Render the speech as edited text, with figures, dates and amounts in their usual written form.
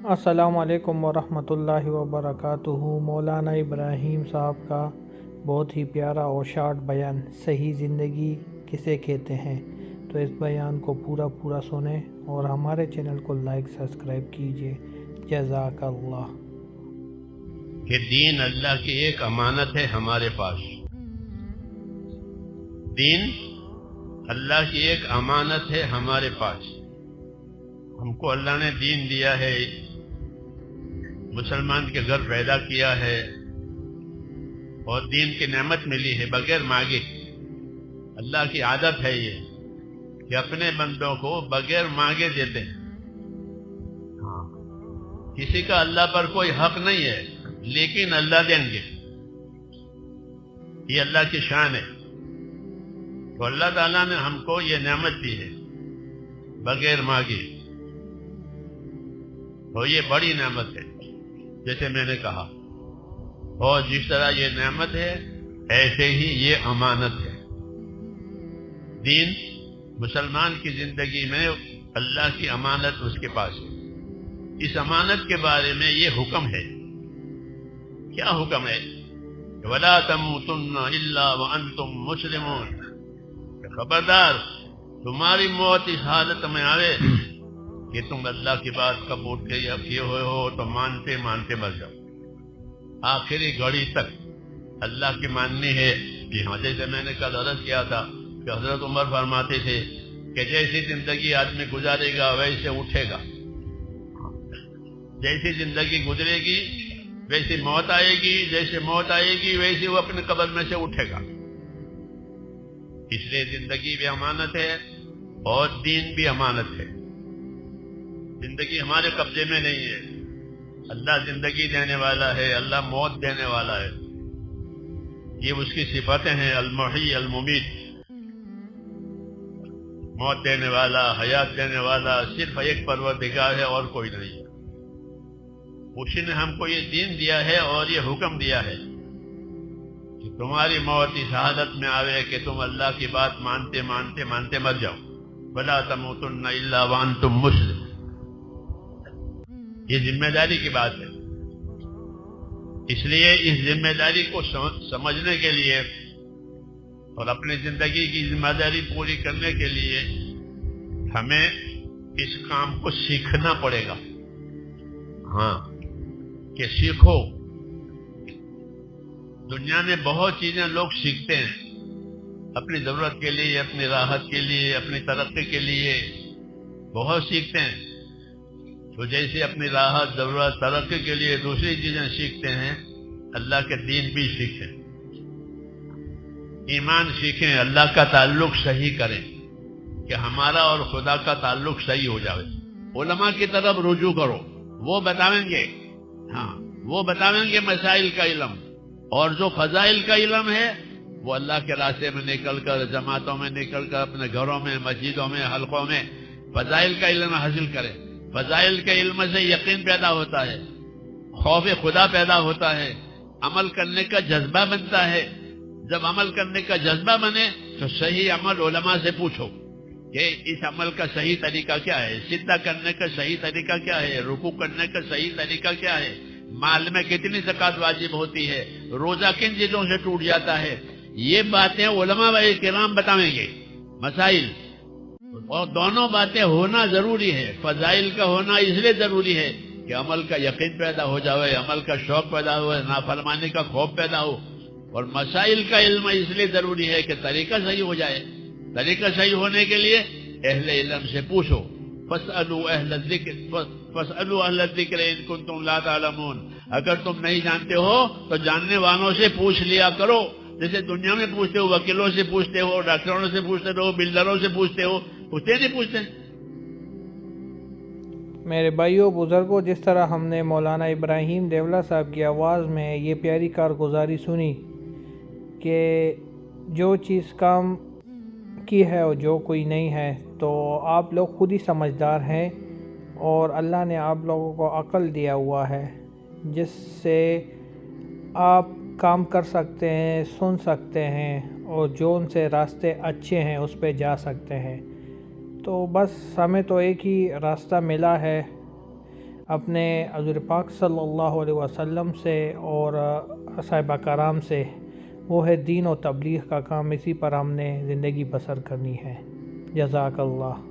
السلام علیکم ورحمۃ اللہ وبرکاتہ۔ مولانا ابراہیم صاحب کا بہت ہی پیارا اور شارٹ بیان، صحیح زندگی کسے کہتے ہیں، تو اس بیان کو پورا سنیں اور ہمارے چینل کو لائک سبسکرائب کیجیے۔ جزاک اللہ۔ کہ دین اللہ کی ایک امانت ہے ہمارے پاس۔ دین اللہ کی ایک امانت ہے ہمارے پاس۔ ہم کو اللہ نے دین دیا ہے، مسلمان کے گھر پیدا کیا ہے اور دین کی نعمت ملی ہے بغیر مانگے۔ اللہ کی عادت ہے یہ کہ اپنے بندوں کو بغیر مانگے دیتے ہیں۔ کسی کا اللہ پر کوئی حق نہیں ہے، لیکن اللہ دیں گے، یہ اللہ کی شان ہے۔ تو اللہ تعالیٰ نے ہم کو یہ نعمت دی ہے بغیر مانگے، تو یہ بڑی نعمت ہے جیسے میں نے کہا، اور جس طرح یہ نعمت ہے ایسے ہی یہ امانت ہے۔ دین مسلمان کی زندگی میں اللہ کی امانت اس کے پاس ہے۔ اس امانت کے بارے میں یہ حکم ہے۔ کیا حکم ہے؟ وَلَا تَمُوتُنَّ إِلَّا وَأَنْتُمْ مُسْلِمُونَ، خبردار تمہاری موت اس حالت میں آئے کہ تم اللہ کی بات قبول کیے ہوئے ہو تو مانتے مر جاؤ۔ آخری گھڑی تک اللہ کی ماننی ہے۔ یہاں جیسے میں نے کل عرض کیا تھا کہ حضرت عمر فرماتے تھے کہ جیسی زندگی آدمی گزارے گا ویسے اٹھے گا، جیسی زندگی گزرے گی ویسی موت آئے گی، جیسے موت آئے گی ویسے وہ اپنے قبر میں سے اٹھے گا۔ اس لیے زندگی بھی امانت ہے اور دین بھی امانت ہے۔ زندگی ہمارے قبضے میں نہیں ہے، اللہ زندگی دینے والا ہے، اللہ موت دینے والا ہے۔ یہ اس کی صفتیں ہیں، المحی الممیت، موت دینے والا، حیات دینے والا صرف ایک پروردگار ہے اور کوئی نہیں ہے۔ اسی نے ہم کو یہ دین دیا ہے اور یہ حکم دیا ہے کہ تمہاری موت اس حالت میں آوے کہ تم اللہ کی بات مانتے مر جاؤ۔ وَلَا تَمُوتُنَّ إِلَّا وَأَنْتُمْ مُسْلِمُونَ، یہ ذمہ داری کی بات ہے۔ اس لیے اس ذمہ داری کو سمجھنے کے لیے اور اپنی زندگی کی ذمہ داری پوری کرنے کے لیے ہمیں اس کام کو سیکھنا پڑے گا۔ ہاں کہ سیکھو۔ دنیا میں بہت چیزیں لوگ سیکھتے ہیں اپنی ضرورت کے لیے، اپنی راحت کے لیے، اپنی ترقی کے لیے بہت سیکھتے ہیں۔ تو جیسے اپنی راحت، ضرورت، ترقی کے لیے دوسری چیزیں سیکھتے ہیں، اللہ کے دین بھی سیکھیں، ایمان سیکھیں، اللہ کا تعلق صحیح کریں کہ ہمارا اور خدا کا تعلق صحیح ہو جائے۔ علماء کی طرف رجوع کرو، وہ بتائیں گے، وہ بتائیں گے مسائل کا علم، اور جو فضائل کا علم ہے وہ اللہ کے راستے میں نکل کر، جماعتوں میں نکل کر، اپنے گھروں میں، مسجدوں میں، حلقوں میں فضائل کا علم حاصل کریں۔ فضائل کے علم سے یقین پیدا ہوتا ہے، خوف خدا پیدا ہوتا ہے، عمل کرنے کا جذبہ بنتا ہے۔ جب عمل کرنے کا جذبہ بنے تو صحیح عمل علماء سے پوچھو کہ اس عمل کا صحیح طریقہ کیا ہے، سجدہ کرنے کا صحیح طریقہ کیا ہے، رکوع کرنے کا صحیح طریقہ کیا ہے، مال میں کتنی زکوٰۃ واجب ہوتی ہے، روزہ کن چیزوں سے ٹوٹ جاتا ہے، یہ باتیں علماء و کرام بتائیں گے، مسائل۔ اور دونوں باتیں ہونا ضروری ہے۔ فضائل کا ہونا اس لیے ضروری ہے کہ عمل کا یقین پیدا ہو جائے، عمل کا شوق پیدا ہو، نافرمانی کا خوف پیدا ہو، اور مسائل کا علم اس لیے ضروری ہے کہ طریقہ صحیح ہو جائے۔ طریقہ صحیح ہونے کے لیے اہل علم سے پوچھو، فاسألوا اہل الذکر ان کنتم لا تعلمون، اگر تم نہیں جانتے ہو تو جاننے والوں سے پوچھ لیا کرو۔ جیسے دنیا میں پوچھتے ہو، وکیلوں سے پوچھتے ہو، ڈاکٹروں سے پوچھتے ہو، بلڈروں سے پوچھتے ہو، نہیں پوچھتے۔ میرے بھائیوں بزرگوں، جس طرح ہم نے مولانا ابراہیم دیولہ صاحب کی آواز میں یہ پیاری کارگزاری سنی کہ جو چیز کام کی ہے اور جو کوئی نہیں ہے، تو آپ لوگ خود ہی سمجھدار ہیں، اور اللہ نے آپ لوگوں کو عقل دیا ہوا ہے جس سے آپ کام کر سکتے ہیں، سن سکتے ہیں، اور جو ان سے راستے اچھے ہیں اس پہ جا سکتے ہیں۔ تو بس ہمیں تو ایک ہی راستہ ملا ہے، اپنے حضور پاک صلی اللہ علیہ وسلم سے اور صحابہ کرام سے، وہ ہے دین و تبلیغ کا کام، اسی پر ہم نے زندگی بسر کرنی ہے۔ جزاک اللہ۔